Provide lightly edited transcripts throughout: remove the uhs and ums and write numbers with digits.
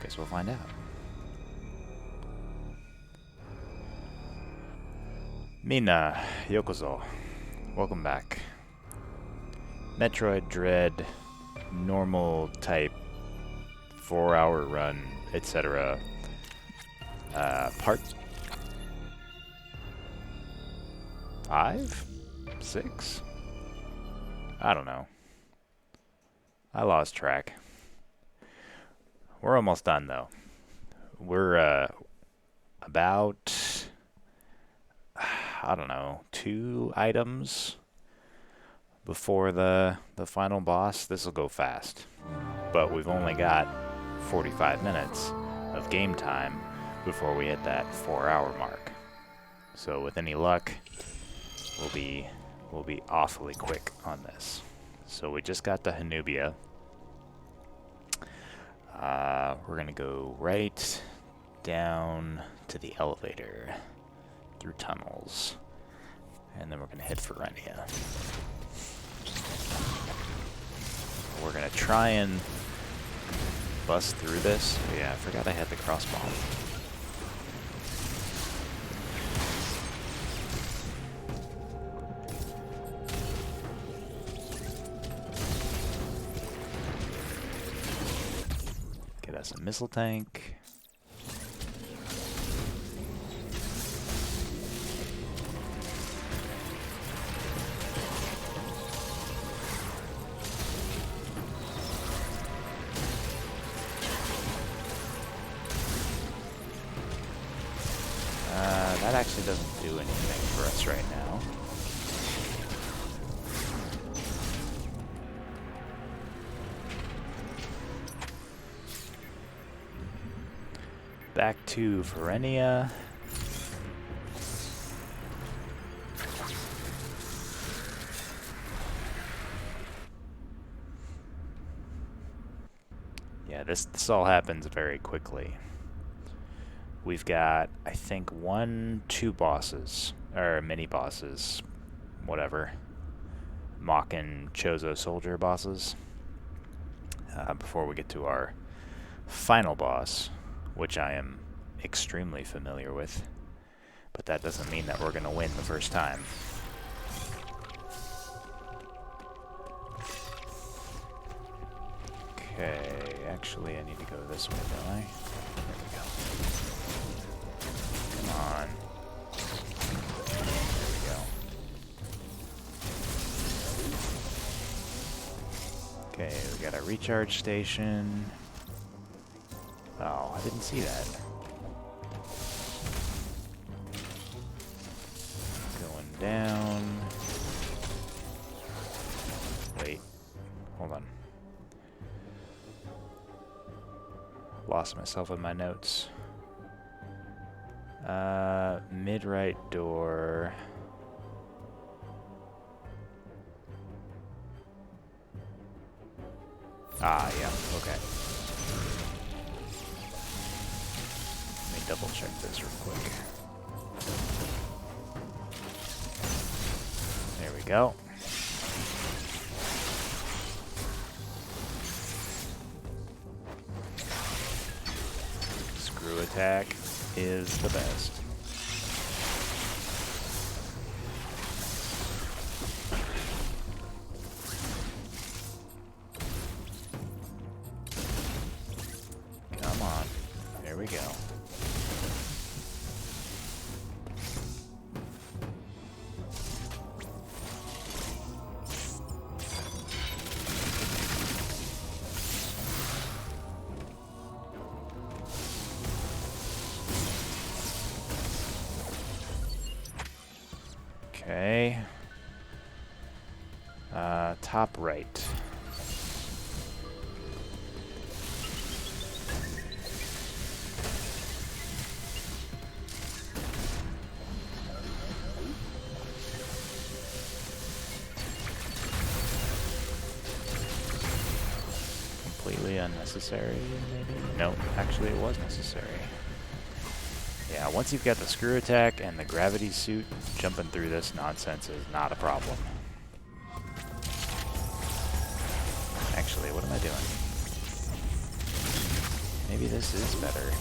Guess we'll find out. Mina, Yokozo. Welcome back. Metroid Dread, normal type, 4-hour run, etc. Part 5? 6? I don't know. I lost track. We're almost done though. We're about, I don't know, 2 items before the final boss. This will go fast. But we've only got 45 minutes of game time before we hit that 4-hour mark. So with any luck, we'll be awfully quick on this. So we just got to Hanubia. We're gonna go right down to the elevator through tunnels, and then we're gonna head for Renia. We're gonna try and bust through this. Oh yeah, I forgot I had the crossbow. Okay, that's a missile tank. That actually doesn't do anything for us right now. Back to Verenia. Yeah, this all happens very quickly. We've got, I think, 2 bosses, or mini bosses, whatever. Mock and Chozo soldier bosses. Before we get to our final boss, which I am extremely familiar with. But that doesn't mean that we're going to win the first time. Okay, actually I need to go this way, don't I? There we go. Come on. There we go. Okay, we got a recharge station. Oh, I didn't see that. Going down. Wait. Hold on. Lost myself in my notes. Mid-right door. Ah, yeah, okay. Let me double check this real quick. There we go. Screw attack is the best. Come on. There we go. Okay. Top right. Completely unnecessary, maybe? No, actually it was necessary. Yeah, once you've got the screw attack and the gravity suit, jumping through this nonsense is not a problem. Actually, what am I doing? Maybe this is better.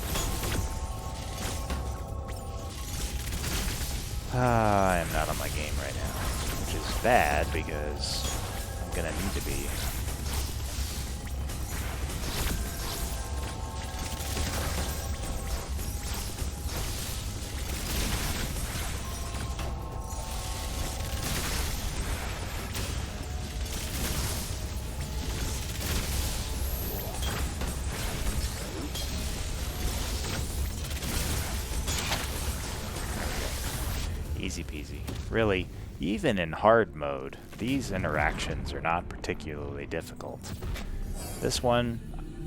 I am not on my game right now, which is bad because I'm gonna need to be. Easy peasy. Really, even in hard mode, these interactions are not particularly difficult. This one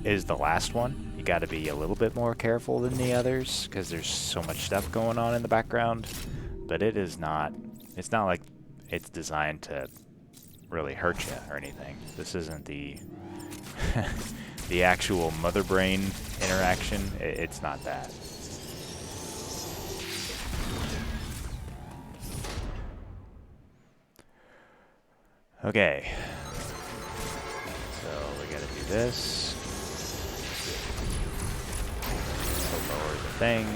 is the last one. You gotta be a little bit more careful than the others, because there's so much stuff going on in the background. But it is not, it's not like it's designed to really hurt you or anything. This isn't the the actual mother brain interaction. It's not that. Okay, so we gotta do this. So lower the thing.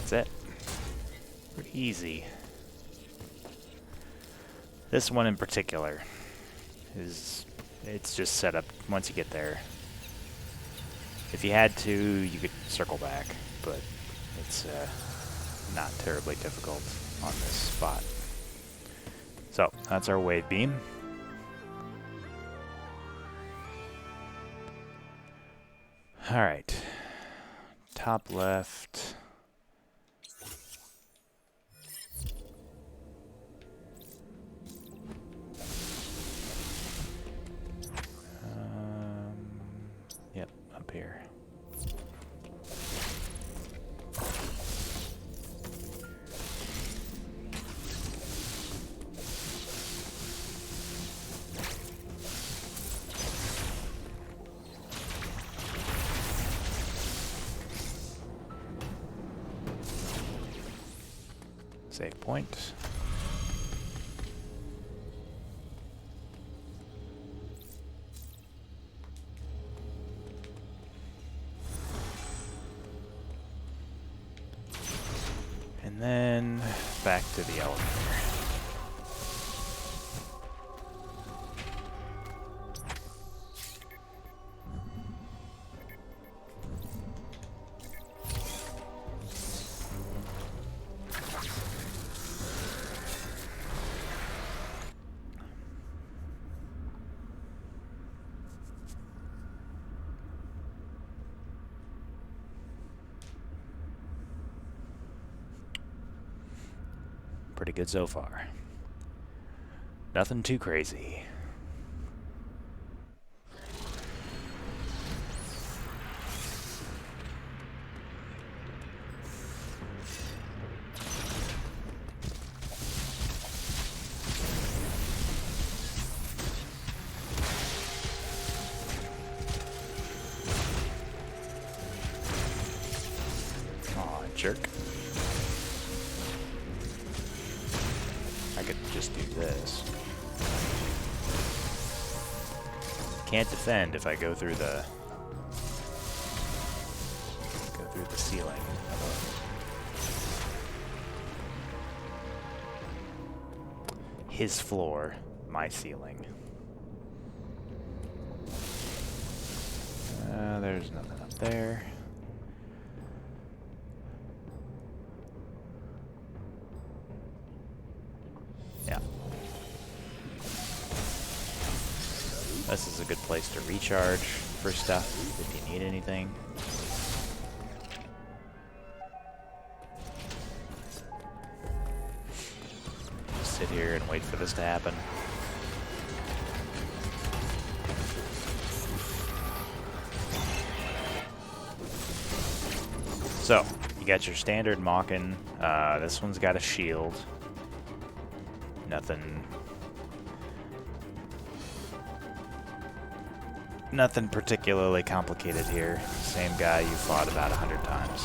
That's it. Pretty easy. This one in particular is, it's just set up once you get there. If you had to, you could circle back, but it's not terribly difficult on this spot. So, that's our wave beam. Alright. Top left. Yep, up here. Save point. And then back to the elevator. Pretty good so far. Nothing too crazy. Aw, jerk. I could just do this. Can't defend if I go through the ceiling. His floor, my ceiling. There's nothing up there. This is a good place to recharge for stuff if you need anything. Just sit here and wait for this to happen. So, you got your standard Mawkin. This one's got a shield. Nothing particularly complicated here. Same guy you fought about 100 times.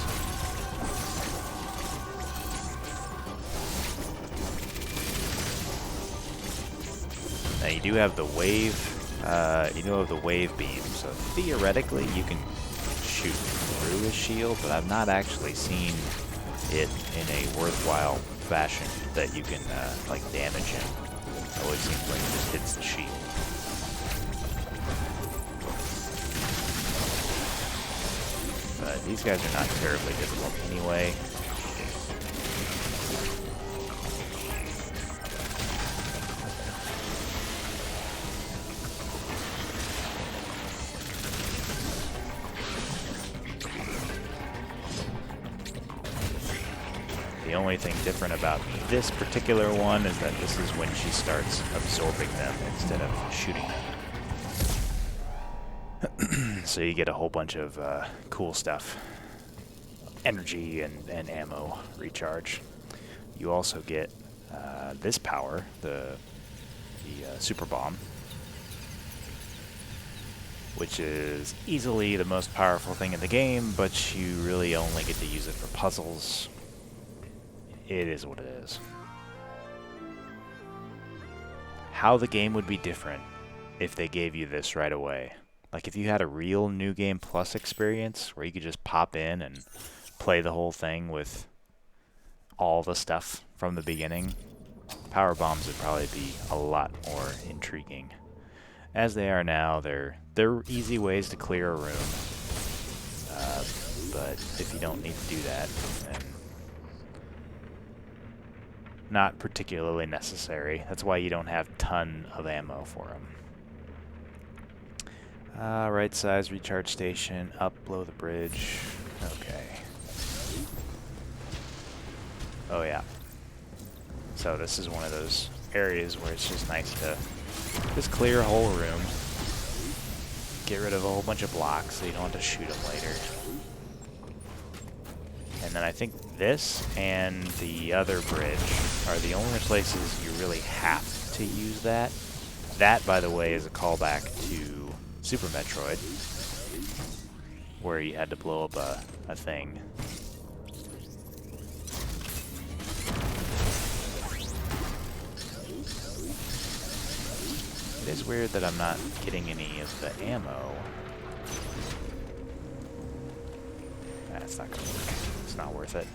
Now you do have the wave. You do have the wave beam, so theoretically you can shoot through his shield, but I've not actually seen it in a worthwhile fashion that you can like damage him. It always seems like it just hits the shield. But these guys are not terribly difficult anyway. The only thing different about this particular one is that this is when she starts absorbing them instead of shooting them. So you get a whole bunch of cool stuff. Energy and ammo recharge. You also get this power, the super bomb, which is easily the most powerful thing in the game, but you really only get to use it for puzzles. It is what it is. How the game would be different if they gave you this right away. Like if you had a real New Game Plus experience where you could just pop in and play the whole thing with all the stuff from the beginning, power bombs would probably be a lot more intriguing. As they are now, they're easy ways to clear a room. But if you don't need to do that, then not particularly necessary. That's why you don't have a ton of ammo for them. Right size recharge station, up below the bridge. Okay. Oh yeah. So this is one of those areas where it's just nice to just clear a whole room. Get rid of a whole bunch of blocks so you don't have to shoot them later. And then I think this and the other bridge are the only places you really have to use that. That, by the way, is a callback to Super Metroid, where you had to blow up a thing. It is weird that I'm not getting any of the ammo. That's not gonna work. It's not worth it.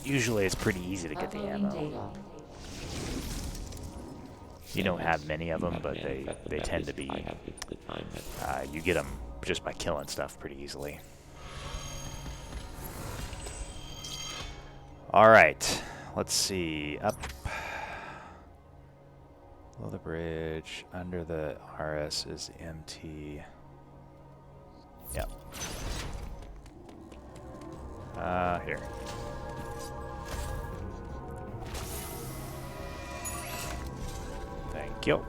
Usually it's pretty easy to get the ammo. You don't have many of them, but they tend to be. You get them just by killing stuff pretty easily. Alright, let's see. Up below the bridge, under the RS is MT. Yep. Here. Thank you.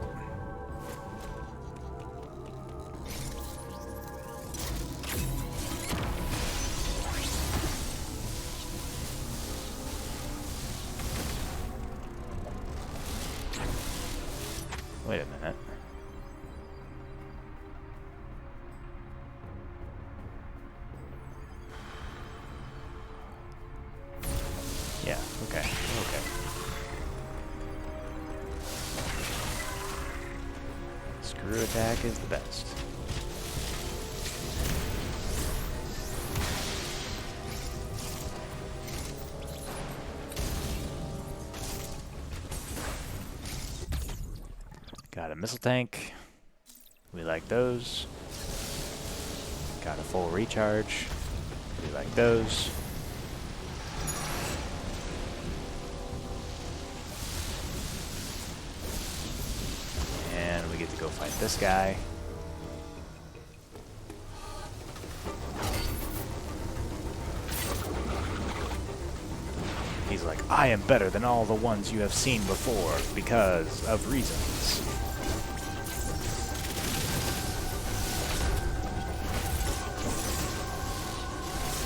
Wait a minute. Yeah, okay, okay. Screw attack is the best. Got a missile tank. We like those. Got a full recharge. We like those. go fight this guy. He's like, I am better than all the ones you have seen before because of reasons.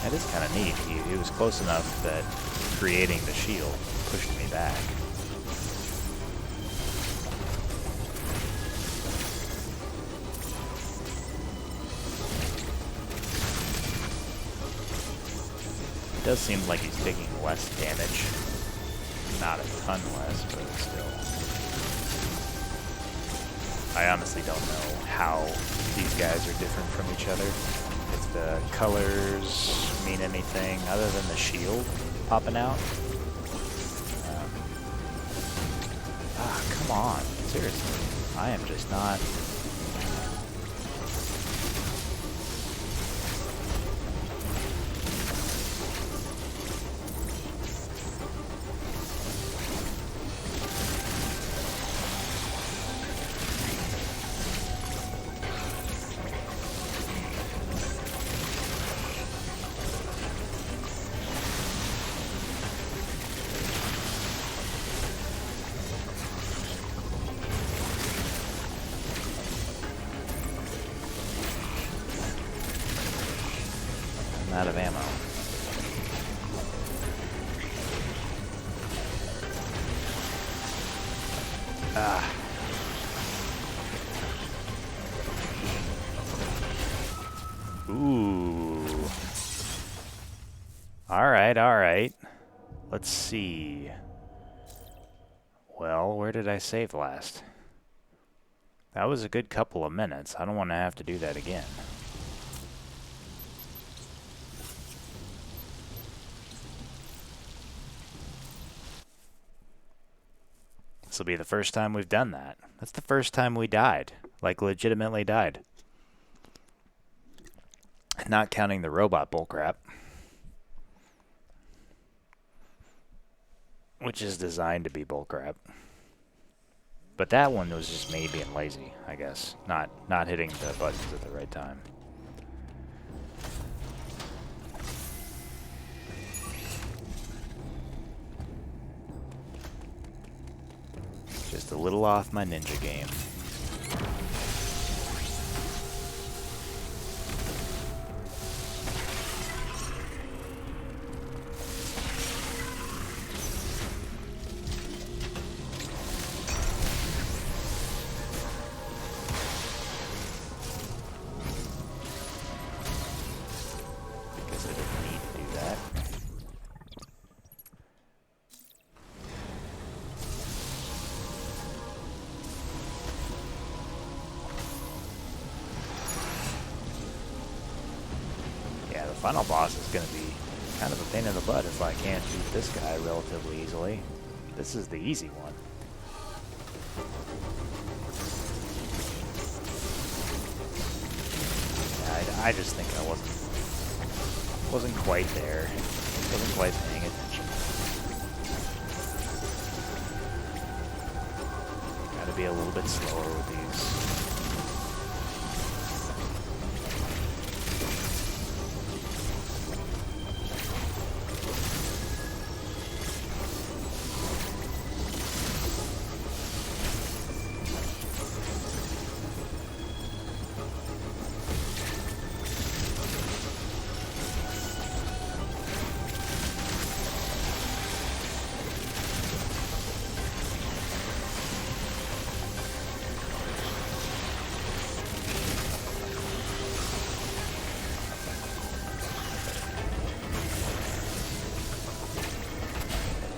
That is kind of neat. He was close enough that creating the shield pushed me back. It does seem like he's taking less damage. Not a ton less, but still. I honestly don't know how these guys are different from each other. If the colors mean anything other than the shield popping out. Come on. Seriously. I am just not... out of ammo. Ooh. Alright, alright. Let's see. Well, where did I save last? That was a good couple of minutes. I don't want to have to do that again. This will be the first time we've done that. That's the first time we died. Like, legitimately died. Not counting the robot bullcrap. Which is designed to be bullcrap. But that one was just me being lazy, I guess. Not hitting the buttons at the right time. Just a little off my ninja game. Because I didn't need to do that. The final boss is going to be kind of a pain in the butt if I can't beat this guy relatively easily. This is the easy one. Yeah, I just think I wasn't quite there. Wasn't quite paying attention. Gotta be a little bit slower with these.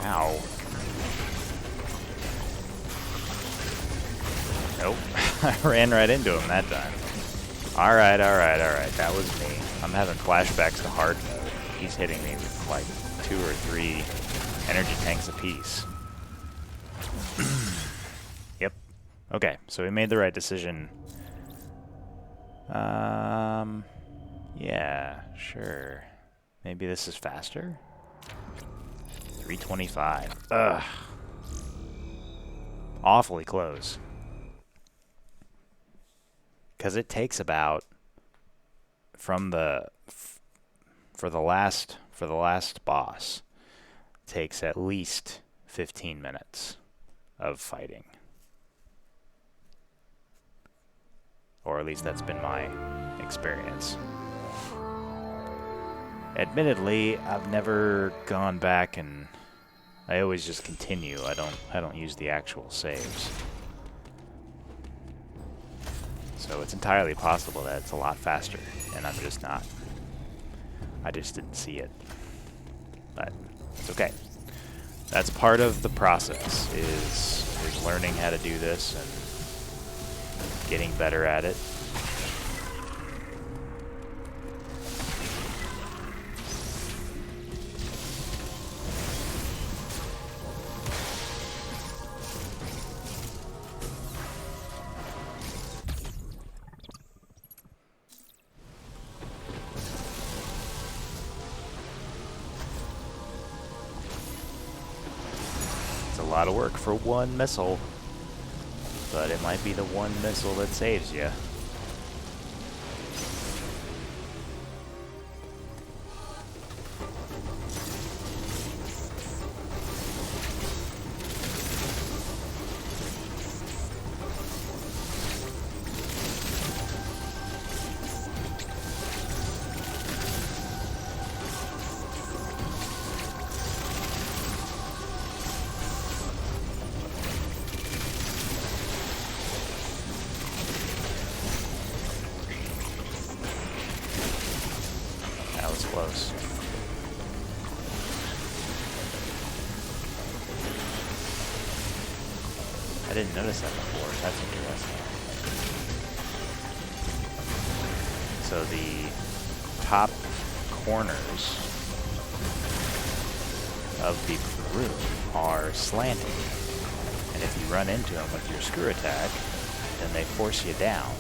Ow. Nope. I ran right into him that time. Alright, alright, alright. That was me. I'm having flashbacks to hard mode. He's hitting me with like 2 or 3 energy tanks apiece. Yep. Okay, so we made the right decision. Yeah, sure. Maybe this is faster? 325. Ugh. Awfully close. because it takes about for the last boss, takes at least 15 minutes of fighting. Or at least that's been my experience. Admittedly, I've never gone back and I always just continue. I don't use the actual saves. So it's entirely possible that it's a lot faster, and I'm just not. I just didn't see it. But it's okay. That's part of the process, is learning how to do this and getting better at it. A lot of work for one missile, but it might be the one missile that saves you. Close. I didn't notice that before. That's interesting. So the top corners of the room are slanted, and if you run into them with your screw attack, then they force you down.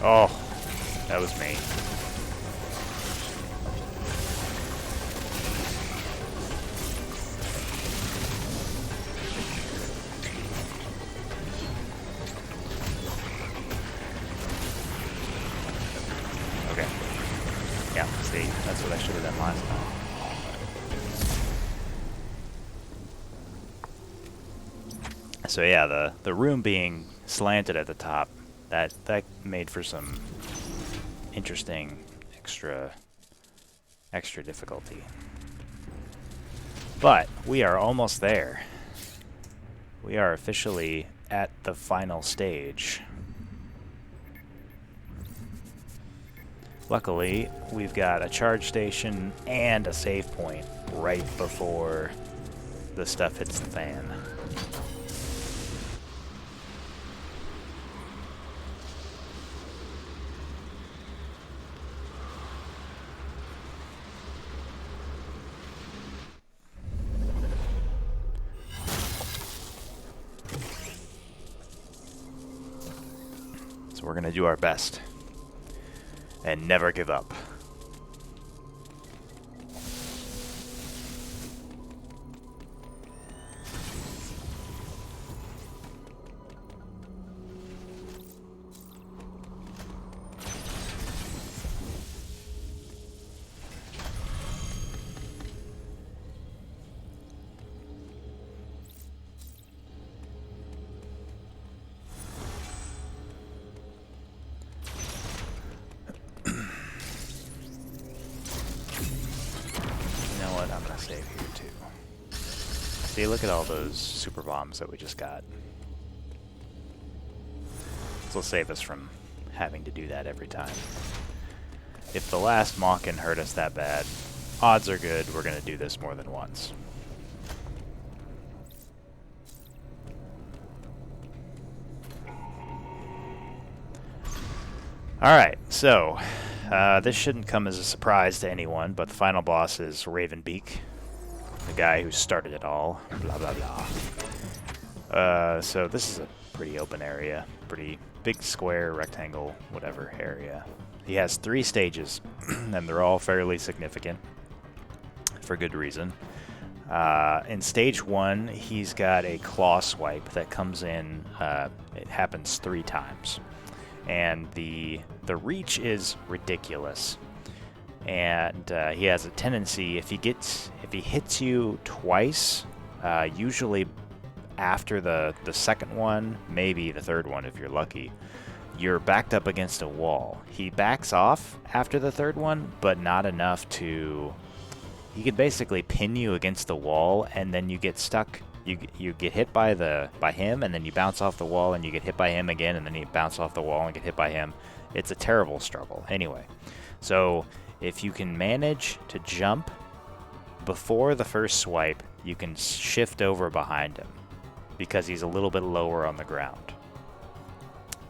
Oh, that was me. Okay. Yeah, see, that's what I should have done last time. So yeah, the room being slanted at the top, that made for some interesting extra difficulty. But we are almost there. We are officially at the final stage. Luckily, we've got a charge station and a save point right before the stuff hits the fan. We're going to do our best and never give up. Save here too. See, look at all those super bombs that we just got. This will save us from having to do that every time. If the last Mawkin hurt us that bad, odds are good we're going to do this more than once. Alright, so this shouldn't come as a surprise to anyone, but the final boss is Ravenbeak, the guy who started it all. Blah, blah, blah. So this is a pretty open area, pretty big square, rectangle, whatever area. He has 3 stages, and they're all fairly significant for good reason. In stage 1, he's got a claw swipe that comes in. It happens 3 times, and the reach is ridiculous. And he has a tendency, if he hits you twice, usually after the second one, maybe the third one if you're lucky, you're backed up against a wall. He backs off after the third one, but not enough to... He can basically pin you against the wall, and then you get stuck. You get hit by him, and then you bounce off the wall, and you get hit by him again, and then you bounce off the wall and get hit by him. It's a terrible struggle. Anyway, so if you can manage to jump before the first swipe, you can shift over behind him, because he's a little bit lower on the ground.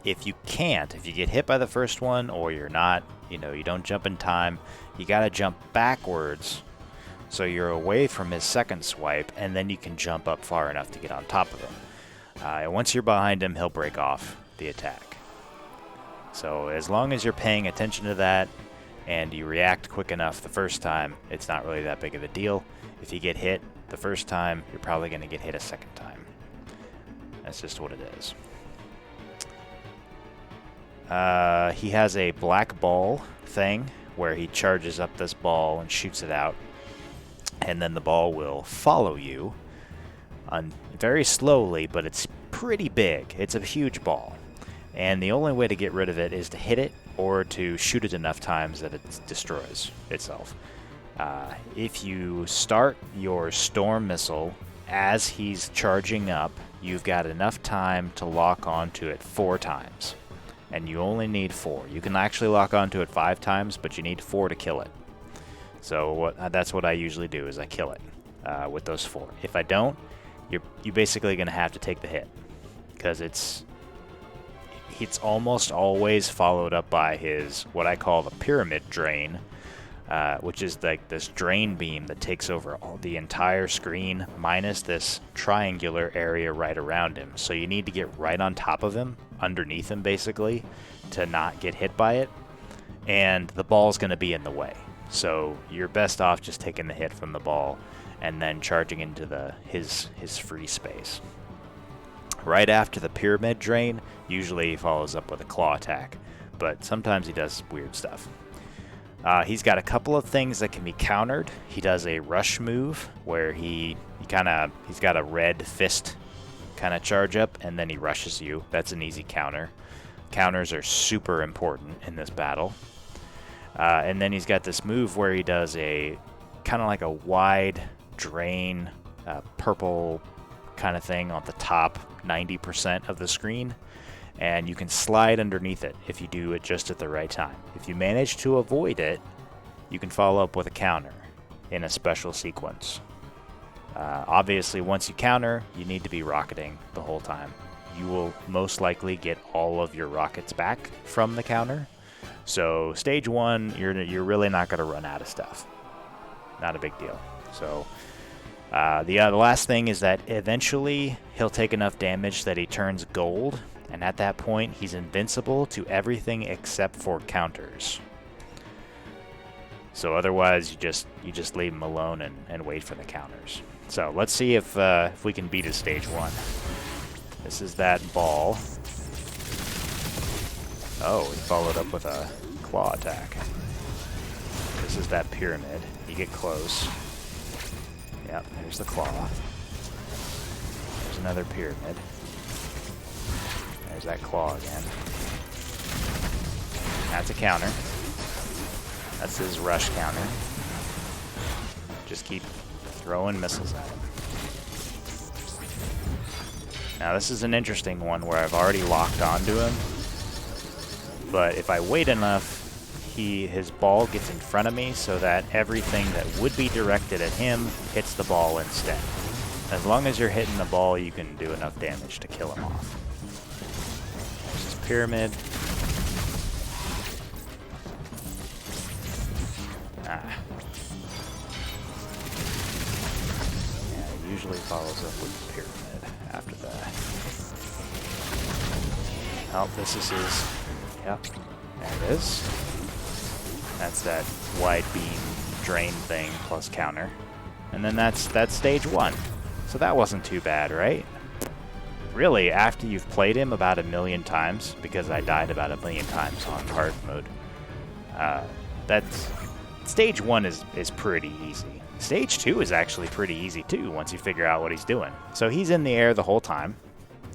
If you can't, if you get hit by the first one, or you're not, you don't jump in time, you gotta jump backwards so you're away from his second swipe, and then you can jump up far enough to get on top of him. And once you're behind him, he'll break off the attack. So as long as you're paying attention to that, and you react quick enough the first time, it's not really that big of a deal. If you get hit the first time, you're probably going to get hit a second time. That's just what it is. He has a black ball thing where he charges up this ball and shoots it out, and then the ball will follow you very slowly, but it's pretty big. It's a huge ball, and the only way to get rid of it is to hit it or to shoot it enough times that it destroys itself. If you start your storm missile as he's charging up, you've got enough time to lock onto it 4 times. And you only need 4. You can actually lock onto it 5 times, but you need 4 to kill it. So that's what I usually do, is I kill it with those 4. If I don't, you're basically going to have to take the hit, because it's almost always followed up by his, what I call the pyramid drain, which is like this drain beam that takes over the entire screen minus this triangular area right around him. So you need to get right on top of him, underneath him basically, to not get hit by it, and the ball's going to be in the way. So you're best off just taking the hit from the ball and then charging into his free space. Right after the pyramid drain, usually he follows up with a claw attack, but sometimes he does weird stuff. He's got a couple of things that can be countered. He does a rush move where he's got a red fist kind of charge up, and then he rushes you. That's an easy counter. Counters are super important in this battle. And then he's got this move where he does a kind of like a wide drain, purple kind of thing on the top 90% of the screen, and you can slide underneath it if you do it just at the right time. If you manage to avoid it, you can follow up with a counter in a special sequence. Obviously, once you counter, you need to be rocketing the whole time. You will most likely get all of your rockets back from the counter. So stage 1, you're really not going to run out of stuff. Not a big deal. So the last thing is that eventually he'll take enough damage that he turns gold, and at that point he's invincible to everything except for counters. So otherwise you just leave him alone and wait for the counters. So let's see if we can beat his stage 1. This is that ball. Oh, he followed up with a claw attack. This is that pyramid. You get close. Yep, there's the claw. There's another pyramid. There's that claw again. That's a counter. That's his rush counter. Just keep throwing missiles at him. Now this is an interesting one where I've already locked onto him, but if I wait enough, his ball gets in front of me so that everything that would be directed at him hits the ball instead. As long as you're hitting the ball, you can do enough damage to kill him off. There's his pyramid. Yeah, it usually follows up with the pyramid after that. Oh, this is his... Yep, there it is. That's that wide beam drain thing plus counter. And then that's stage 1. So that wasn't too bad, right? Really, after you've played him about 1,000,000 times, because I died about 1,000,000 times on hard mode, that's... Stage 1 is pretty easy. Stage 2 is actually pretty easy too, once you figure out what he's doing. So he's in the air the whole time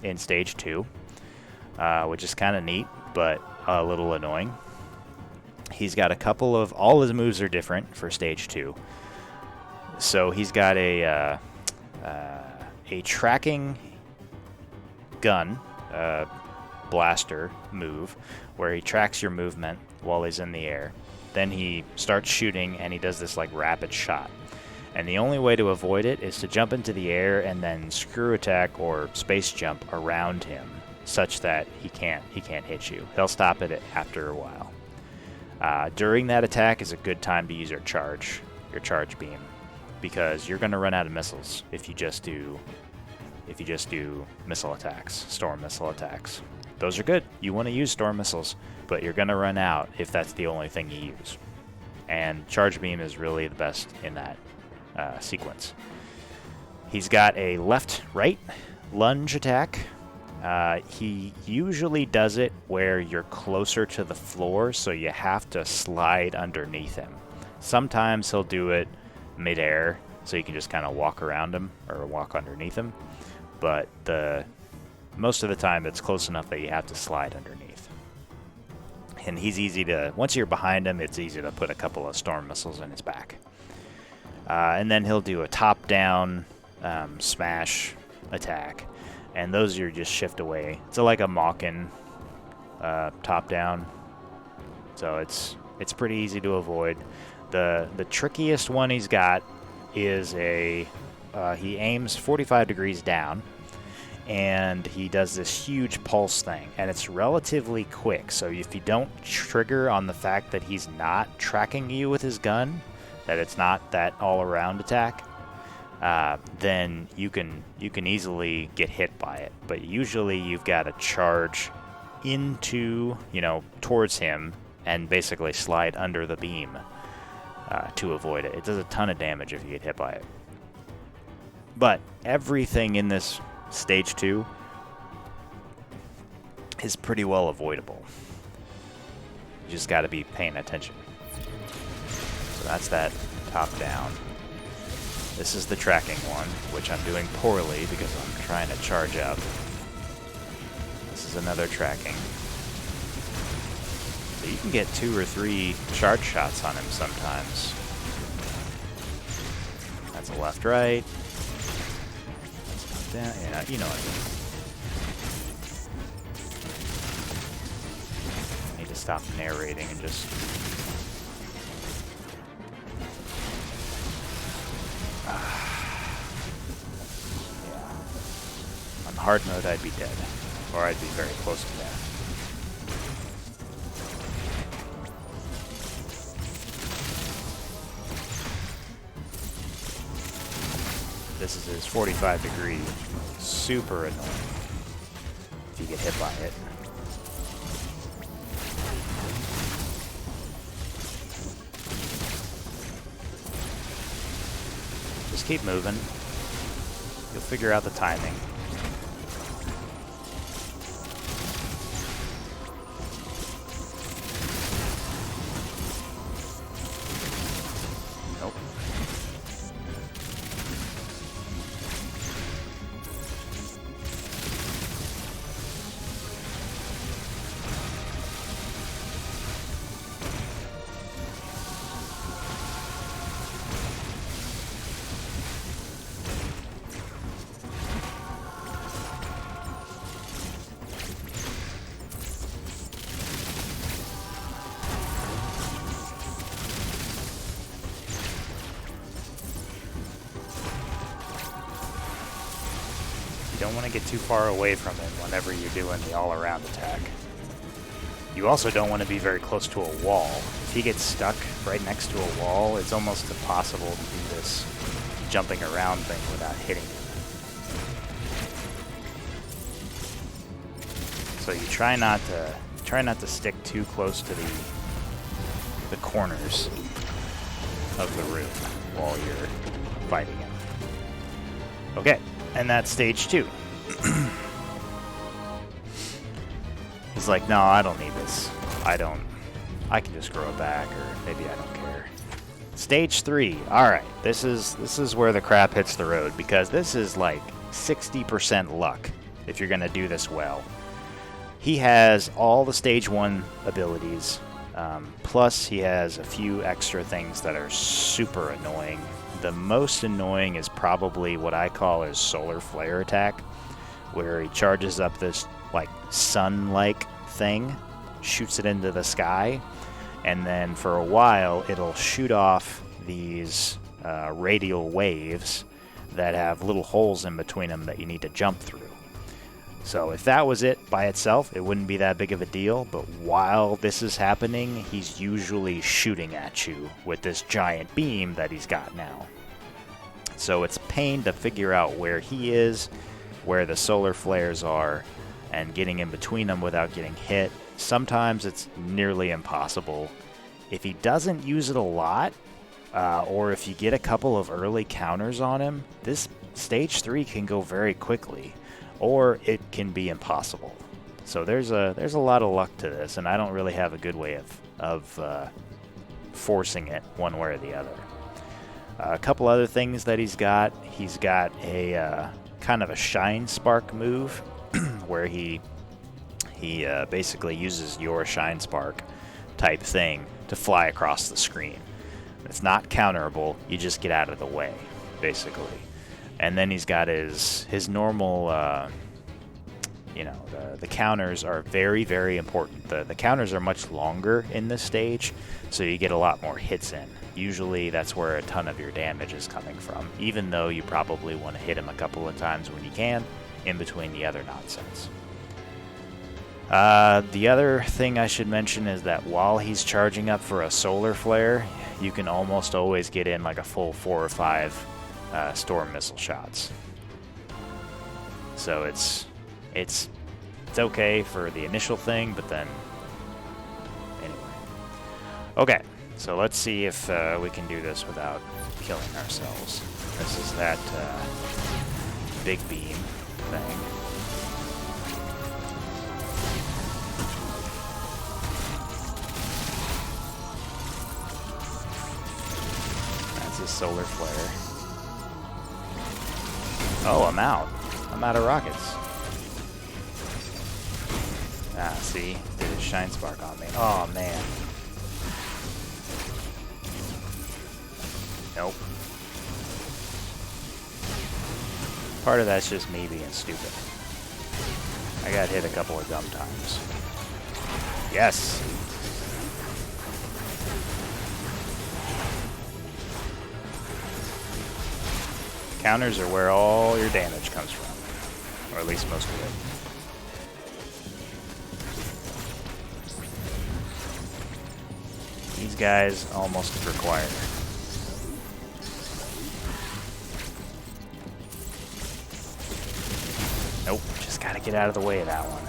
in stage 2, which is kind of neat, but a little annoying. He's got a couple of... All his moves are different for stage 2. So he's got a tracking gun blaster move where he tracks your movement while he's in the air. Then he starts shooting and he does this like rapid shot. And the only way to avoid it is to jump into the air and then screw attack or space jump around him such that he can't hit you. He'll stop it after a while. During that attack is a good time to use your charge beam, because you're going to run out of missiles if you just do missile attacks, storm missile attacks. Those are good. You want to use storm missiles, but you're going to run out if that's the only thing you use. And charge beam is really the best in that sequence. He's got a left-right lunge attack. He usually does it where you're closer to the floor, so you have to slide underneath him. Sometimes he'll do it mid-air, so you can just kind of walk around him or walk underneath him. But most of the time, it's close enough that you have to slide underneath. And he's easy to... Once you're behind him, it's easy to put a couple of storm missiles in his back. And then he'll do a top-down smash attack. And those you just shift away. It's like a Mawkin top-down. So it's pretty easy to avoid. The trickiest one he's got is he aims 45 degrees down, and he does this huge pulse thing, and it's relatively quick. So if you don't trigger on the fact that he's not tracking you with his gun, that it's not that all-around attack, then you can easily get hit by it. But usually you've got to charge into, towards him and basically slide under the beam to avoid it. It does a ton of damage if you get hit by it. But everything in this stage 2 is pretty well avoidable. You just got to be paying attention. So that's that top down. This is the tracking one, which I'm doing poorly because I'm trying to charge up. This is another tracking. So you can get 2 or 3 charge shots on him sometimes. That's a left-right. Down, yeah, you know what I mean. Need to stop narrating and just... yeah. On hard mode, I'd be dead. Or I'd be very close to death. This is his 45 degree, super annoying if you get hit by it. Just keep moving. You'll figure out the timing. Nope. You don't want to get too far away from him whenever you're doing the all-around attack. You also don't want to be very close to a wall. If he gets stuck right next to a wall, it's almost impossible to do this jumping around thing without hitting him. So you try not to stick too close to the corners of the room while you're fighting him. Okay, and that's stage 2. He's like, no, I don't need this. I can just grow it back, or maybe I don't care. Stage 3. Alright, this is where the crap hits the road, because this is like 60% luck if you're gonna do this well. He has all the stage 1 abilities, plus he has a few extra things that are super annoying. The most annoying is probably what I call his solar flare attack, where he charges up this like sun-like thing, shoots it into the sky, and then for a while it'll shoot off these radial waves that have little holes in between them that you need to jump through. So if that was it by itself, it wouldn't be that big of a deal, but while this is happening, he's usually shooting at you with this giant beam that he's got now. So it's a pain to figure out where he is, where the solar flares are, and getting in between them without getting hit. Sometimes it's nearly impossible. If he doesn't use it a lot, or if you get a couple of early counters on him, this stage 3 can go very quickly, or it can be impossible. So there's a lot of luck to this, and I don't really have a good way of forcing it one way or the other. A couple other things that he's got a kind of a shine spark move where he basically uses your shine spark type thing to fly across the screen. It's not counterable, you just get out of the way, basically. And then he's got his normal, the counters are very, very important. The counters are much longer in this stage, so you get a lot more hits in. Usually that's where a ton of your damage is coming from, even though you probably want to hit him a couple of times when you can, in between the other nonsense. The other thing I should mention is that while he's charging up for a solar flare, you can almost always get in like a full 4 or 5 storm missile shots. So it's okay for the initial thing, but then anyway. Okay, so let's see if we can do this without killing ourselves. This is that big beam thing. That's a solar flare. Oh, I'm out. I'm out of rockets. Ah, see? Did a shine spark on me. Oh, man. Nope. Part of that's just me being stupid. I got hit a couple of dumb times. Yes! Counters are where all your damage comes from, or at least most of it. These guys almost require. Nope, just gotta get out of the way of that one.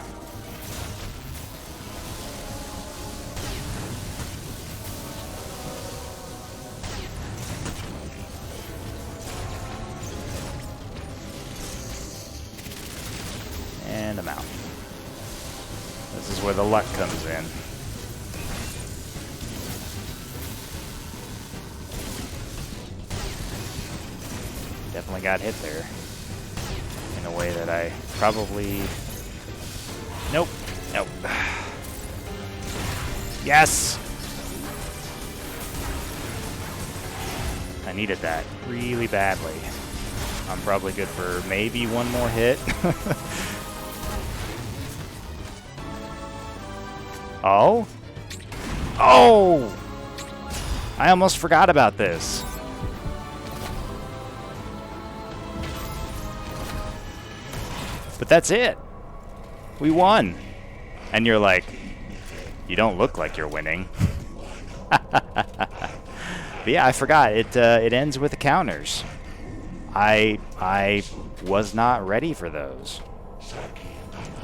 And I'm out. This is where the luck comes in. Definitely got hit there in a way that I probably... Nope. Nope. Yes! I needed that really badly. I'm probably good for maybe one more hit. Oh? Oh! I almost forgot about this. But that's it. We won. And you're like, you don't look like you're winning. But yeah, I forgot. It ends with the counters. I was not ready for those.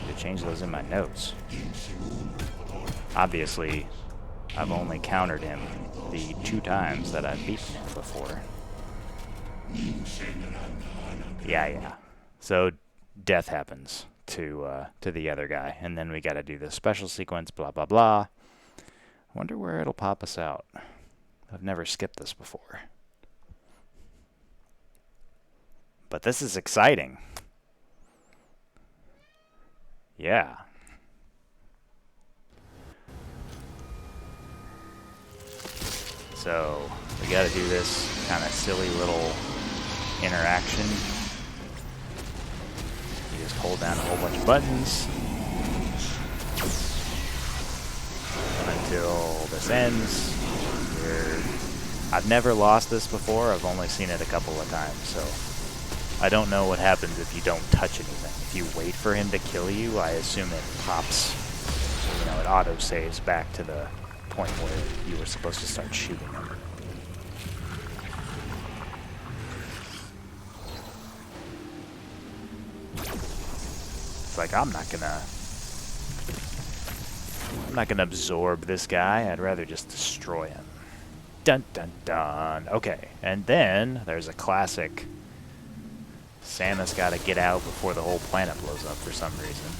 to change those in my notes. Obviously, I've only countered him the 2 times that I've beaten him before. Yeah. So death happens to the other guy, and then we got to do the special sequence. Blah blah blah. I wonder where it'll pop us out. I've never skipped this before, but this is exciting. Yeah. So we got to do this kind of silly little interaction. You just hold down a whole bunch of buttons until this ends. I've never lost this before. I've only seen it a couple of times, so I don't know what happens if you don't touch anything. If you wait for him to kill you, I assume it pops, it auto-saves back to the point where you were supposed to start shooting him. It's like, I'm not gonna absorb this guy. I'd rather just destroy him. Dun dun dun. Okay, and then there's a classic. Samus gotta get out before the whole planet blows up for some reason.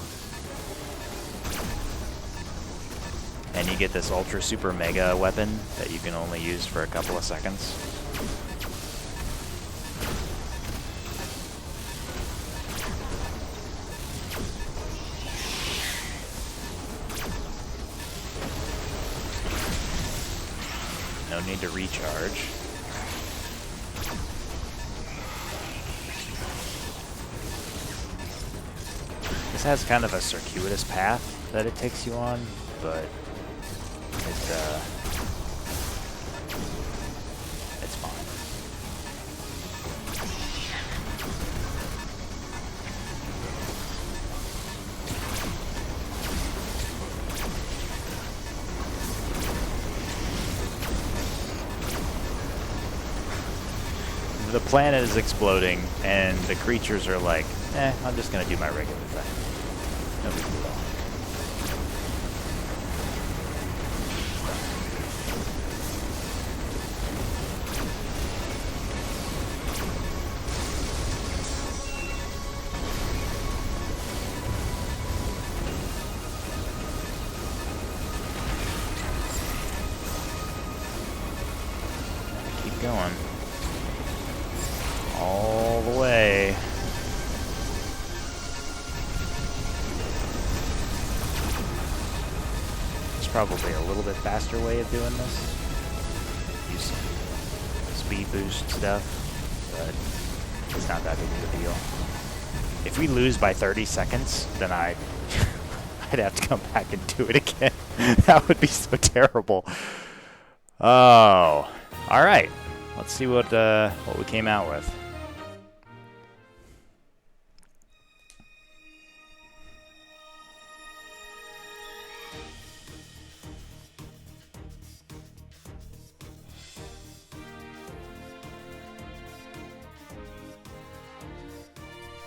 And you get this ultra super mega weapon that you can only use for a couple of seconds. No need to recharge. This has kind of a circuitous path that it takes you on, but it's fine. The planet is exploding, and the creatures are like, I'm just gonna do my regular thing. No big deal. Keep going. All the way. There's probably a little bit faster way of doing this. Use some speed boost stuff, but it's not that big of a deal. If we lose by 30 seconds, then I'd have to come back and do it again. That would be so terrible. Oh, all right. Let's see what we came out with.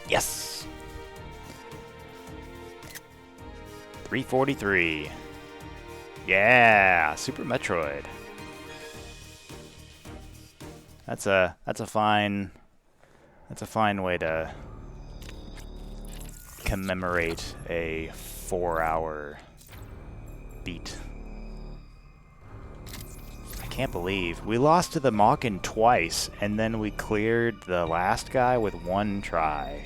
Yes! 343. Yeah, Super Metroid. That's a fine way to commemorate a 4-hour beat. I can't believe we lost to the Mawkin twice, and then we cleared the last guy with 1 try.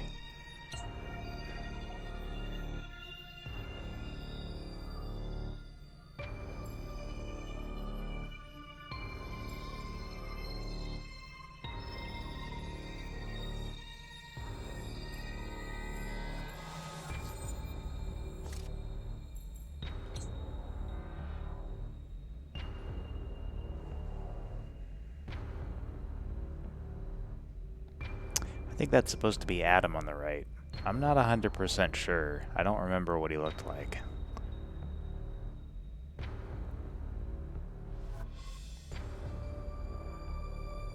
I think that's supposed to be Adam on the right. I'm not 100% sure. I don't remember what he looked like.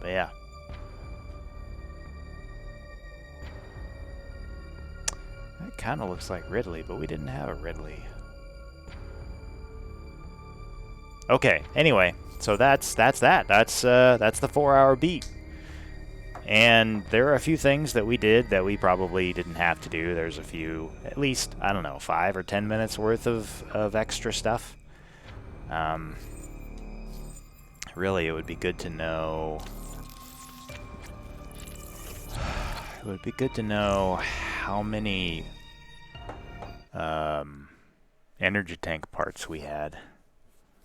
But yeah. Kind of looks like Ridley, but we didn't have a Ridley. Okay, anyway, so that's that. That's the 4-hour beat. And there are a few things that we did that we probably didn't have to do. There's a few, at least, I don't know, 5 or 10 minutes worth of extra stuff. Really, it would be good to know... It would be good to know how many energy tank parts we had.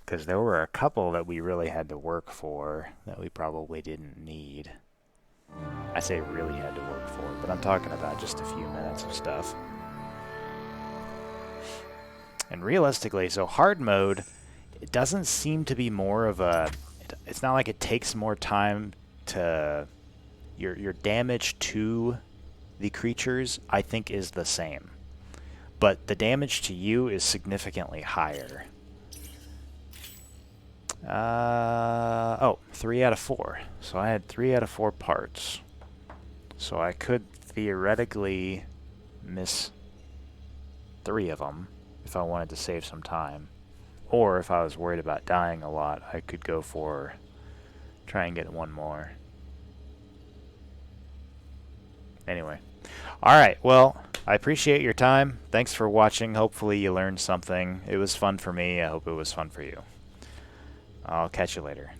Because there were a couple that we really had to work for that we probably didn't need. I say really had to work for, but I'm talking about just a few minutes of stuff. And realistically, so hard mode, it doesn't seem to be more of a... It's not like it takes more time to... Your damage to the creatures, I think, is the same. But the damage to you is significantly higher. Oh, 3 out of 4. So I had 3 out of 4 parts. So I could theoretically miss 3 of them if I wanted to save some time. Or if I was worried about dying a lot, I could go for try and get 1 more. Anyway. Alright, well, I appreciate your time. Thanks for watching. Hopefully you learned something. It was fun for me. I hope it was fun for you. I'll catch you later.